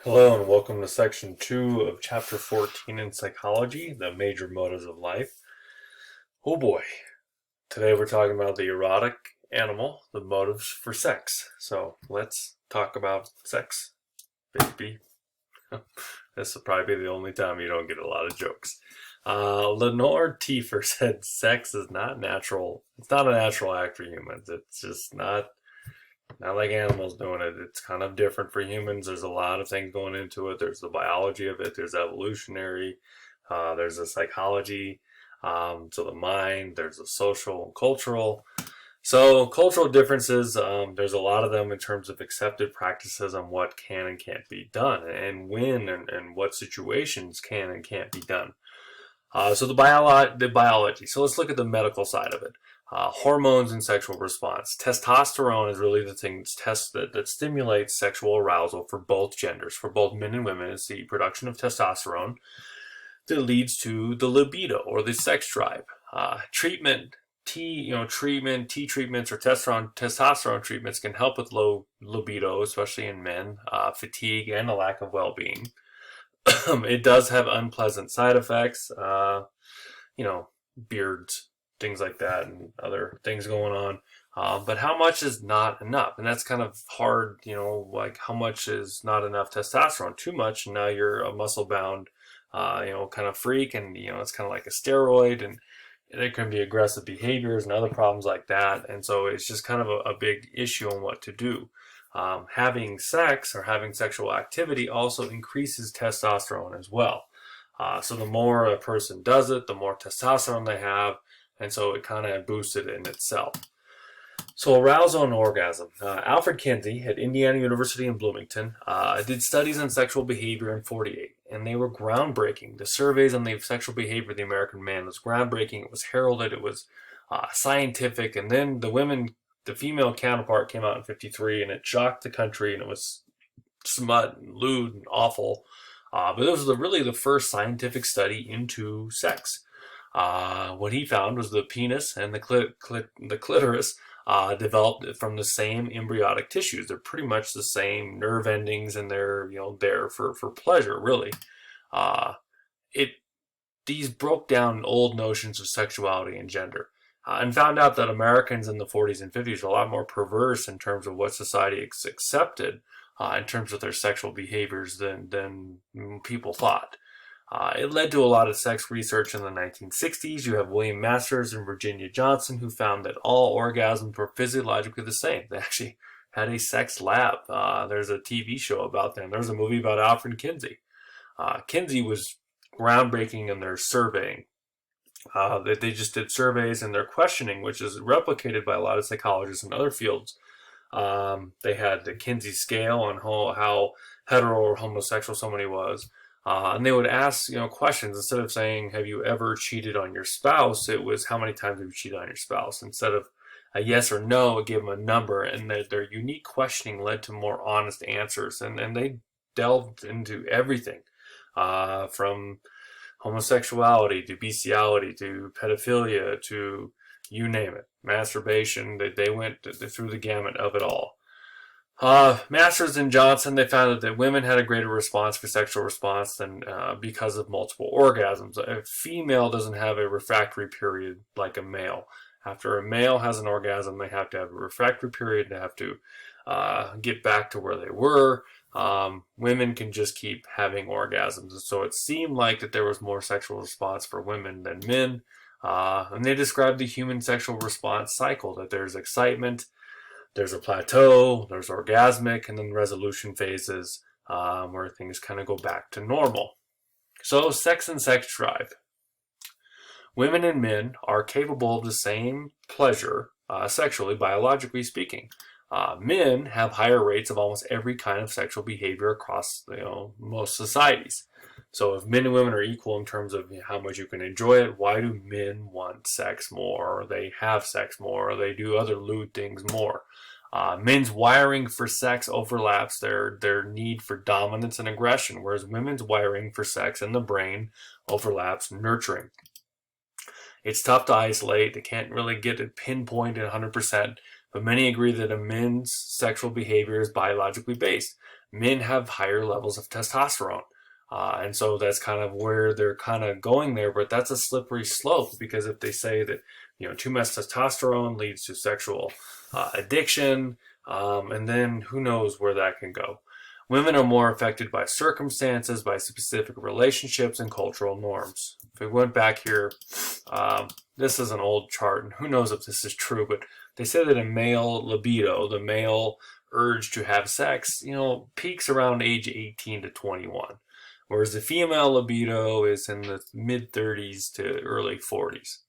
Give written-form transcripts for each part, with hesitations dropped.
Hello and welcome to section 2 of chapter 14 in psychology, the major motives of life. Oh boy, today we're talking about the erotic animal, the motives for sex. So let's talk about sex, baby. This will probably be the only time you don't get a lot of jokes. Lenore Tiefer said sex is not natural. It's not a natural act for humans. It's just not like animals doing it. It's kind of different for humans. There's a lot of things going into it. There's the biology of it. There's evolutionary. There's the psychology. So the mind. There's the social and cultural. So cultural differences. There's a lot of them in terms of accepted practices on what can and can't be done, and when and what situations can and can't be done. So the biology. So let's look at the medical side of it. Hormones and sexual response. Testosterone is really the thing that stimulates sexual arousal for both genders, for both men and women. It's the production of testosterone that leads to the libido or the sex drive. T treatments or testosterone treatments can help with low libido, especially in men, fatigue, and a lack of well-being. It does have unpleasant side effects, beards, things like that, and other things going on. But how much is not enough? And that's kind of hard, like how much is not enough testosterone? Too much, and now you're a muscle bound, kind of freak, and, it's kind of like a steroid, and there can be aggressive behaviors and other problems like that. And so it's just kind of a big issue on what to do. Having sex or having sexual activity also increases testosterone as well. So the more a person does it, the more testosterone they have, and so it kind of boosts it in itself. So arousal and orgasm. Alfred Kinsey at Indiana University in Bloomington did studies on sexual behavior in 48, and they were groundbreaking. The surveys on the sexual behavior of the American man was groundbreaking. It was heralded. It was scientific. And then the female counterpart came out in 53, and it shocked the country, and it was smut and lewd and awful. But this was really the first scientific study into sex. What he found was the penis and the clitoris developed from the same embryonic tissues. They're pretty much the same nerve endings, and they're there for pleasure, really. Uh, it These broke down old notions of sexuality and gender, and found out that Americans in the 40s and 50s were a lot more perverse in terms of what society accepted in terms of their sexual behaviors than people thought. It led to a lot of sex research in the 1960s. You have William Masters and Virginia Johnson, who found that all orgasms were physiologically the same. They actually had a sex lab. There's a TV show about them. There's a movie about Alfred Kinsey. Kinsey was groundbreaking in their surveying. They just did surveys and their questioning, which is replicated by a lot of psychologists in other fields. They had the Kinsey scale on how hetero or homosexual somebody was. And they would ask, questions. Instead of saying, have you ever cheated on your spouse? It was, how many times have you cheated on your spouse? Instead of a yes or no, it gave them a number. And their unique questioning led to more honest answers. And they delved into everything, from homosexuality to bestiality to pedophilia to you name it, masturbation. They went through the gamut of it all. Masters and Johnson, they found that women had a greater response for sexual response than because of multiple orgasms. A female doesn't have a refractory period like a male. After a male has an orgasm, they have to have a refractory period. They have to get back to where they were. Women can just keep having orgasms. And so it seemed like that there was more sexual response for women than men. And they described the human sexual response cycle, that there's excitement, there's a plateau, there's orgasmic, and then resolution phases where things kind of go back to normal. So sex and sex drive. Women and men are capable of the same pleasure sexually, biologically speaking. Men have higher rates of almost every kind of sexual behavior across most societies. So if men and women are equal in terms of how much you can enjoy it, why do men want sex more, or they have sex more, or they do other lewd things more? Men's wiring for sex overlaps their need for dominance and aggression, whereas women's wiring for sex in the brain overlaps nurturing. It's tough to isolate. They can't really get it pinpointed 100%, but many agree that a men's sexual behavior is biologically based. men have higher levels of testosterone. And so that's kind of where they're kind of going there, but that's a slippery slope, because if they say that, too much testosterone leads to sexual addiction, and then who knows where that can go. Women are more affected by circumstances, by specific relationships and cultural norms. If we went back here, this is an old chart, and who knows if this is true, but they say that a male libido, the male urge to have sex, peaks around age 18 to 21. Whereas the female libido is in the mid 30s to early 40s.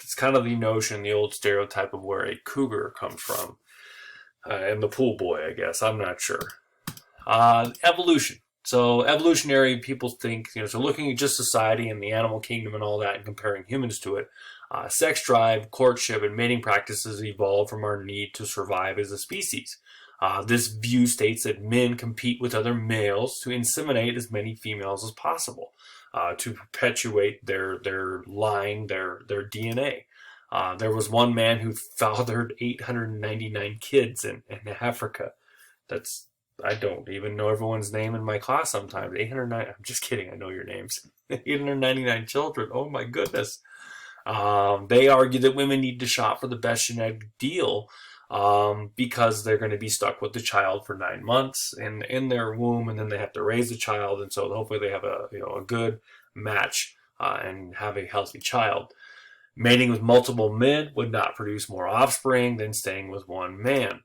It's kind of the notion, the old stereotype of where a cougar comes from. And the pool boy, I guess. I'm not sure. Evolution. So evolutionary people think, so looking at just society and the animal kingdom and all that and comparing humans to it, sex drive, courtship, and mating practices evolved from our need to survive as a species. This view states that men compete with other males to inseminate as many females as possible, to perpetuate their line, their DNA. There was one man who fathered 899 kids in Africa. I don't even know everyone's name in my class sometimes. 809, I'm just kidding, I know your names. 899 children, oh my goodness. They argue that women need to shop for the best genetic deal, because they're going to be stuck with the child for 9 months in their womb, and then they have to raise the child, and so hopefully they have a good match and have a healthy child. Mating with multiple men would not produce more offspring than staying with one man.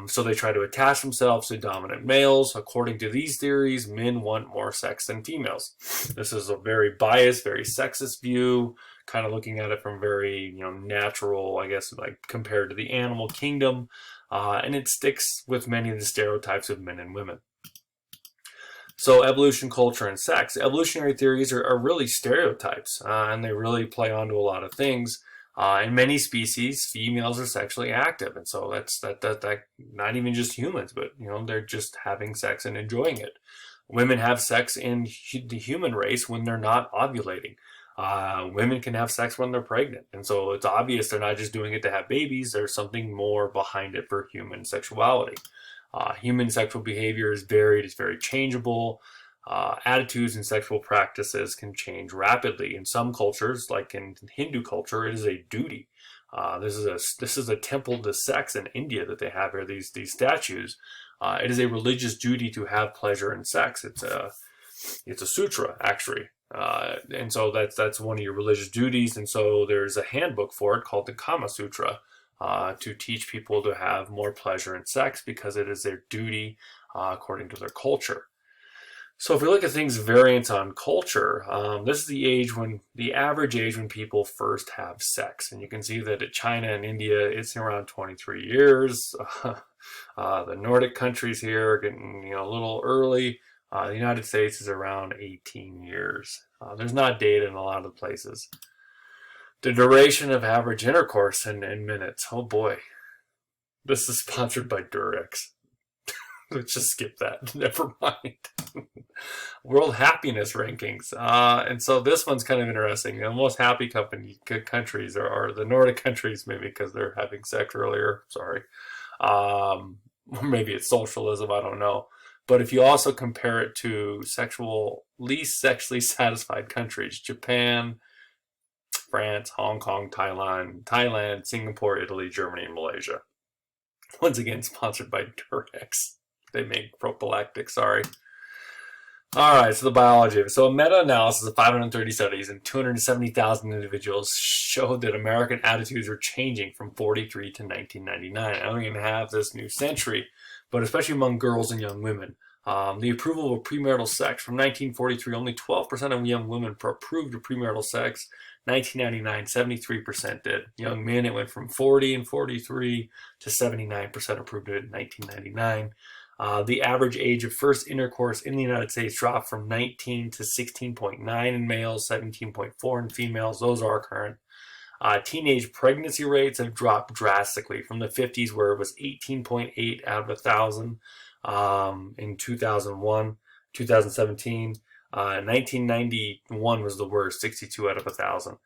So they try to attach themselves to dominant males. According to these theories, men want more sex than females. This is a very biased, very sexist view, kind of looking at it from very, natural, I guess, like compared to the animal kingdom. And it sticks with many of the stereotypes of men and women. So evolution, culture, and sex. Evolutionary theories are really stereotypes, and they really play onto a lot of things. In many species, females are sexually active, and so that's not even just humans, but they're just having sex and enjoying it. Women have sex in the human race when they're not ovulating. Women can have sex when they're pregnant, and so it's obvious they're not just doing it to have babies. There's something more behind it for human sexuality. Human sexual behavior is varied, it's very changeable. Attitudes and sexual practices can change rapidly. In some cultures, like in Hindu culture, it is a duty. This is a temple to sex in India that they have here. These statues. It is a religious duty to have pleasure in sex. It's a sutra actually, and so that's one of your religious duties. And so there's a handbook for it called the Kama Sutra, to teach people to have more pleasure in sex because it is their duty according to their culture. So if we look at things variance on culture, this is the average age when people first have sex. And you can see that at China and India, it's around 23 years. The Nordic countries here are getting a little early. The United States is around 18 years. There's not data in a lot of places. The duration of average intercourse in minutes. Oh boy. This is sponsored by Durex. Let's just skip that. Never mind. World happiness rankings. And so this one's kind of interesting. The most happy countries are the Nordic countries, maybe because they're having sex earlier. Sorry. Maybe it's socialism. I don't know. But if you also compare it to least sexually satisfied countries, Japan, France, Hong Kong, Thailand, Singapore, Italy, Germany, and Malaysia. Once again, sponsored by Durex. They make prophylactics, sorry. All right, so the biology of it. So a meta-analysis of 530 studies and 270,000 individuals showed that American attitudes are changing from 43 to 1999. I don't even have this new century, but especially among girls and young women. The approval of premarital sex from 1943, only 12% of young women approved of premarital sex. 1999, 73% did. Young men, it went from 40 and 43 to 79% approved of it in 1999. The average age of first intercourse in the United States dropped from 19 to 16.9 in males, 17.4 in females. Those are current. Teenage pregnancy rates have dropped drastically from the 50s, where it was 18.8 out of 1,000 in 2001, 2017. 1991 was the worst, 62 out of 1,000.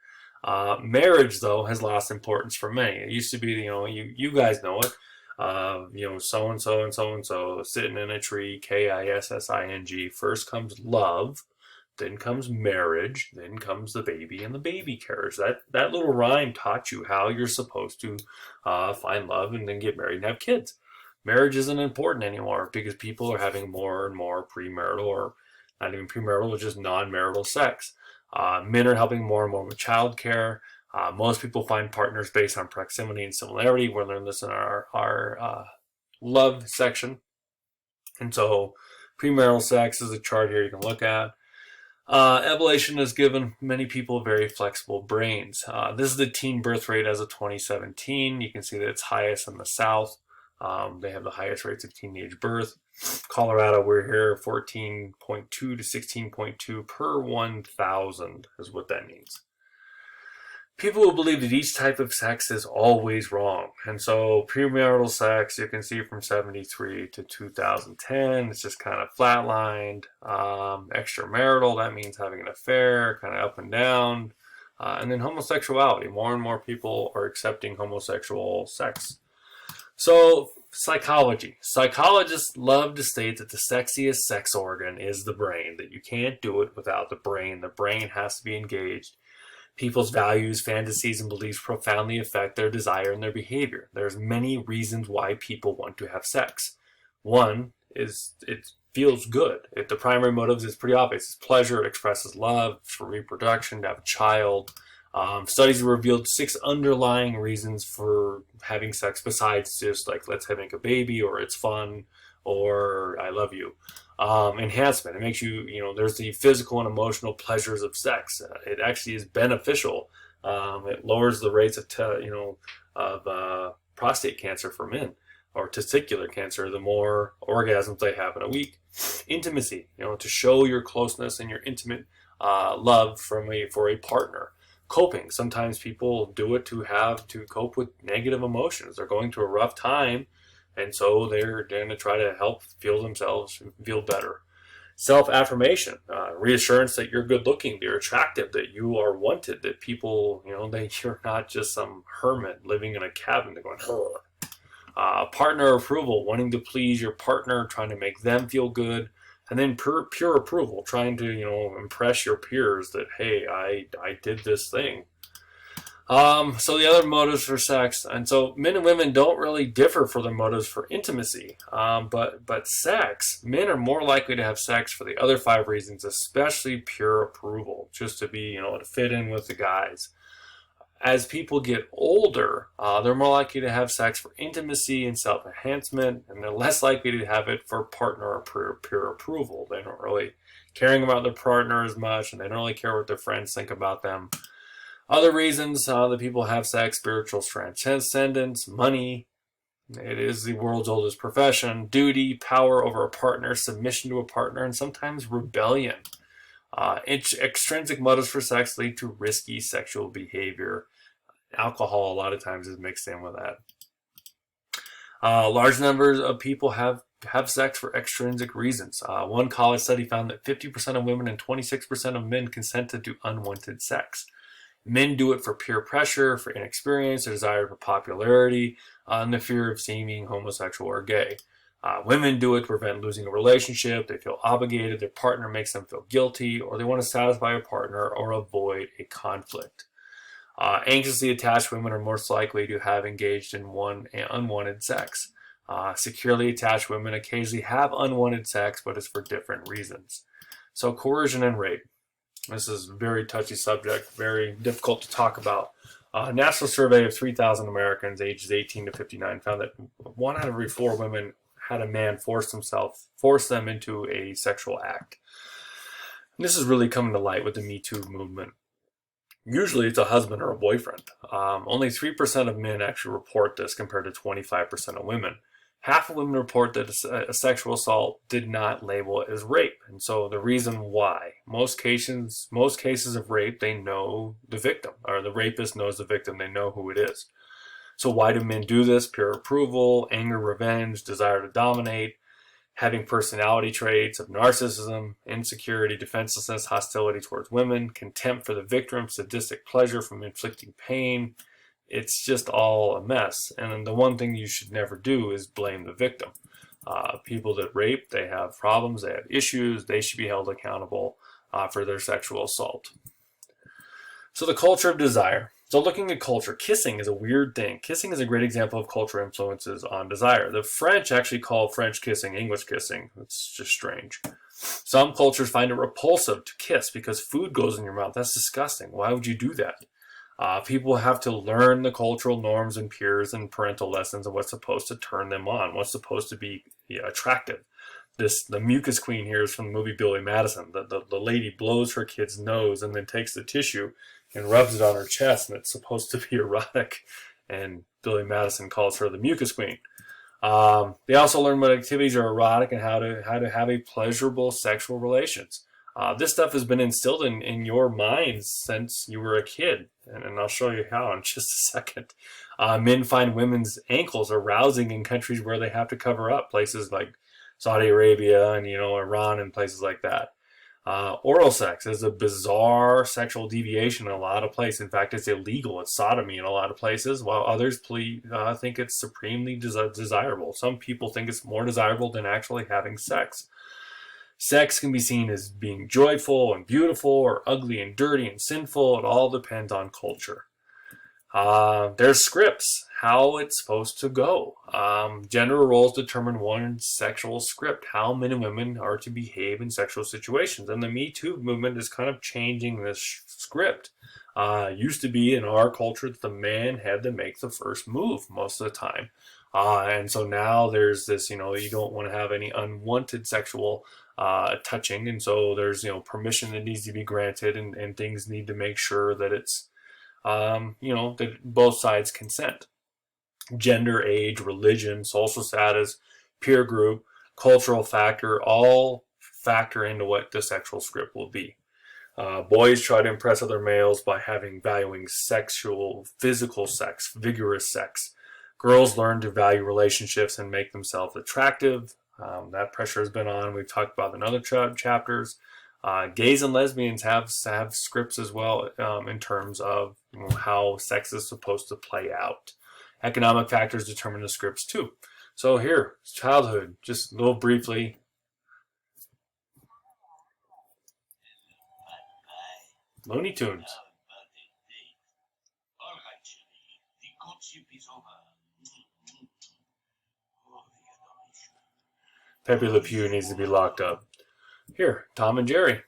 Marriage, though, has lost importance for many. It used to be, you guys know it. So and so and so and so sitting in a tree, Kissing. First comes love, then comes marriage, then comes the baby and the baby carriage. That little rhyme taught you how you're supposed to find love and then get married and have kids. Marriage isn't important anymore because people are having more and more premarital, or not even premarital, but just non-marital sex. Men are helping more and more with childcare. Most people find partners based on proximity and similarity. We'll learn this in our love section. And so premarital sex is a chart here you can look at. Evolution has given many people very flexible brains. This is the teen birth rate as of 2017. You can see that it's highest in the South. They have the highest rates of teenage birth. Colorado, we're here 14.2 to 16.2 per 1,000 is what that means. People will believe that each type of sex is always wrong. And so premarital sex, you can see from 73 to 2010, it's just kind of flatlined. Extramarital, that means having an affair, kind of up and down. And then homosexuality, more and more people are accepting homosexual sex. So psychology. Psychologists love to state that the sexiest sex organ is the brain, that you can't do it without the brain. The brain has to be engaged. People's values, fantasies, and beliefs profoundly affect their desire and their behavior. There's many reasons why people want to have sex. One is it feels good. If the primary motive is pretty obvious. It's pleasure, it expresses love, for reproduction, to have a child. Studies have revealed 6 underlying reasons for having sex besides just like let's make a baby, or it's fun, or I love you. Enhancement. It makes you, there's the physical and emotional pleasures of sex. It actually is beneficial. It lowers the rates of prostate cancer for men, or testicular cancer, the more orgasms they have in a week. Intimacy, to show your closeness and your intimate love for a partner. Coping. Sometimes people do it to cope with negative emotions. They're going through a rough time, and so they're going to try to help themselves feel better. Self-affirmation, reassurance that you're good looking, that you're attractive, that you are wanted, that people, that you're not just some hermit living in a cabin. They're going, partner approval, wanting to please your partner, trying to make them feel good. And then pure approval, trying to, impress your peers that, hey, I did this thing. So the other motives for sex, and so men and women don't really differ for their motives for intimacy. But sex, men are more likely to have sex for the other 5 reasons, especially pure approval, just to be, to fit in with the guys. As people get older, they're more likely to have sex for intimacy and self-enhancement, and they're less likely to have it for partner or pure approval. They don't really caring about their partner as much, and they don't really care what their friends think about them. Other reasons that people have sex: spiritual transcendence, money. It is the world's oldest profession. Duty, power over a partner, submission to a partner, and sometimes rebellion. Extrinsic motives for sex lead to risky sexual behavior. Alcohol a lot of times is mixed in with that. Large numbers of people have sex for extrinsic reasons. One college study found that 50% of women and 26% of men consented to unwanted sex. Men do it for peer pressure, for inexperience, a desire for popularity, and the fear of seeming homosexual or gay. Women do it to prevent losing a relationship. They feel obligated. Their partner makes them feel guilty, or they want to satisfy a partner or avoid a conflict. Anxiously attached women are most likely to have engaged in unwanted sex. Securely attached women occasionally have unwanted sex, but it's for different reasons. So coercion and rape. This is a very touchy subject, very difficult to talk about. A national survey of 3,000 Americans ages 18 to 59 found that 1 out of every 4 women had a man force them into a sexual act. And this is really coming to light with the Me Too movement. Usually it's a husband or a boyfriend. Only 3% of men actually report this compared to 25% of women. Half of women report that a sexual assault did not label it as rape. And so the reason why, most cases of rape, they know the victim, or the rapist knows the victim, they know who it is. So why do men do this? Pure approval, anger, revenge, desire to dominate, having personality traits of narcissism, insecurity, defenselessness, hostility towards women, contempt for the victim, sadistic pleasure from inflicting pain, it's just all a mess. And the one thing you should never do is blame the victim. People that rape, they have problems, they have issues, they should be held accountable for their sexual assault. So the culture of desire. So looking at culture, kissing is a weird thing. Kissing is a great example of cultural influences on desire. The French actually call French kissing English kissing. It's just strange. Some cultures find it repulsive to kiss because food goes in your mouth. That's disgusting. Why would you do that? People have to learn the cultural norms and peers and parental lessons of what's supposed to turn them on, what's supposed to be attractive. The mucus queen here is from the movie Billy Madison. The lady blows her kid's nose and then takes the tissue and rubs it on her chest, and it's supposed to be erotic. And Billy Madison calls her the mucus queen. They also learn what activities are erotic and how to have a pleasurable sexual relations. This stuff has been instilled in your minds since you were a kid, and I'll show you how in just a second. Men find women's ankles arousing in countries where they have to cover up, places like Saudi Arabia and Iran and places like that. Oral sex is a bizarre sexual deviation in a lot of places. In fact, it's illegal. It's sodomy in a lot of places, while others think it's supremely desirable. Some people think it's more desirable than actually having sex. Sex can be seen as being joyful and beautiful, or ugly and dirty and sinful. It all depends on culture. There's scripts, how it's supposed to go. Gender roles determine one's sexual script, how men and women are to behave in sexual situations. And the Me Too movement is kind of changing this script. Used to be in our culture that the man had to make the first move most of the time. And so now there's this, you don't want to have any unwanted sexual touching. And so there's, permission that needs to be granted, and things need to make sure that it's, that both sides consent. Gender, age, religion, social status, peer group, cultural factor, all factor into what the sexual script will be. Boys try to impress other males by valuing physical sex, vigorous sex. Girls learn to value relationships and make themselves attractive. That pressure has been on. We've talked about in other chapters. Gays and lesbians have scripts as well in terms of how sex is supposed to play out. Economic factors determine the scripts too. So here, childhood, just a little briefly. Looney Tunes. Pepe Le Pew needs to be locked up. Here, Tom and Jerry.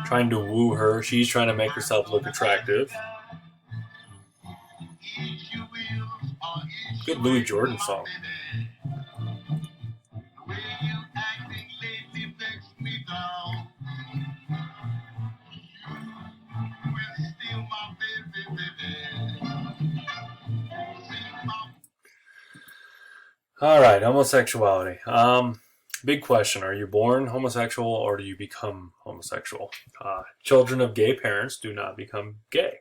Trying to woo her. She's trying to make herself look attractive. Good Louis Jordan song. All right, homosexuality. Big question. Are you born homosexual or do you become homosexual? Children of gay parents do not become gay.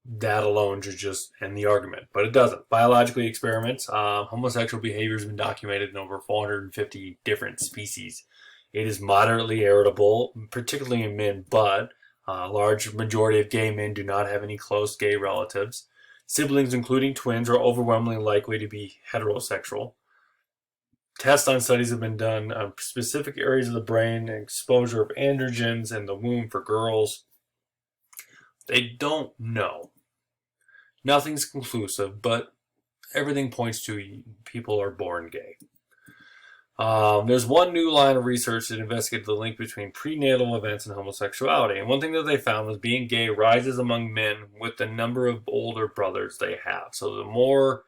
That alone should just end the argument, but it doesn't. Biologically, experiments, homosexual behavior has been documented in over 450 different species. It is moderately heritable, particularly in men, but a large majority of gay men do not have any close gay relatives. Siblings, including twins, are overwhelmingly likely to be heterosexual. Tests on studies have been done on specific areas of the brain and exposure of androgens in the womb for girls. They don't know. Nothing's conclusive, but everything points to people are born gay. There's one new line of research that investigated the link between prenatal events and homosexuality. And one thing that they found was being gay rises among men with the number of older brothers they have. So the more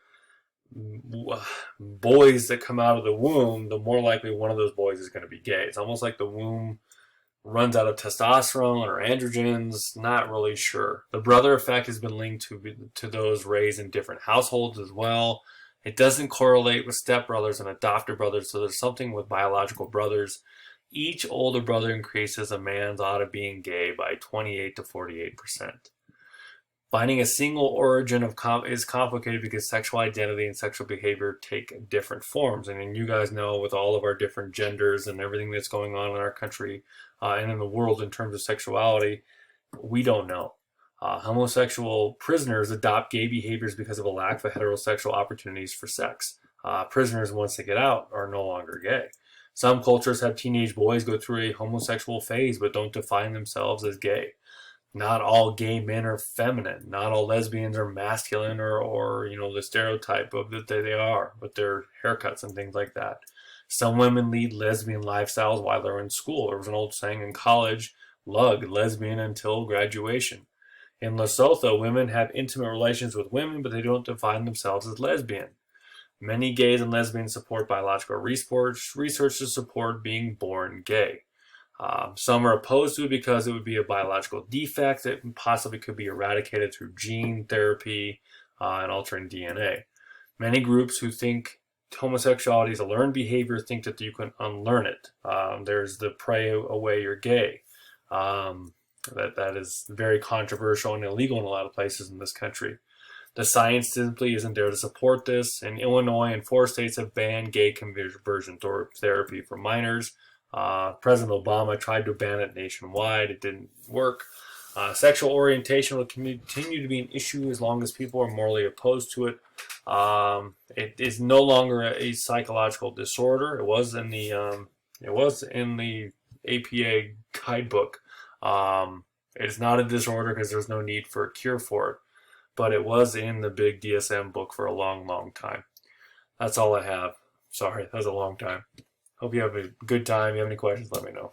boys that come out of the womb, the more likely one of those boys is going to be gay. It's almost like the womb runs out of testosterone or androgens. Not really sure. The brother effect has been linked to those raised in different households as well. It doesn't correlate with stepbrothers and adopted brothers, so there's something with biological brothers. Each older brother increases a man's odds of being gay by 28 to 48%. Finding a single origin is complicated because sexual identity and sexual behavior take different forms. I mean, you guys know with all of our different genders and everything that's going on in our country and in the world in terms of sexuality, we don't know. Homosexual prisoners adopt gay behaviors because of a lack of heterosexual opportunities for sex. Prisoners, once they get out, are no longer gay. Some cultures have teenage boys go through a homosexual phase but don't define themselves as gay. Not all gay men are feminine. Not all lesbians are masculine or the stereotype of that they are with their haircuts and things like that. Some women lead lesbian lifestyles while they're in school. There was an old saying in college, lug, lesbian until graduation. In Lesotho, women have intimate relations with women, but they don't define themselves as lesbian. Many gays and lesbians support biological research to support being born gay. Some are opposed to it because it would be a biological defect that possibly could be eradicated through gene therapy and altering DNA. Many groups who think homosexuality is a learned behavior think that you can unlearn it. There's the pray away you're gay. That is very controversial and illegal in a lot of places in this country. The science simply isn't there to support this. In Illinois and 4 states have banned gay conversion therapy for minors. President Obama tried to ban it nationwide. It didn't work. Sexual orientation will continue to be an issue as long as people are morally opposed to it. It is no longer a psychological disorder. It was in the APA guidebook. It is not a disorder because there's no need for a cure for it, but it was in the big DSM book for a long, long time. That's all I have. Sorry, that was a long time. Hope you have a good time. If you have any questions, let me know.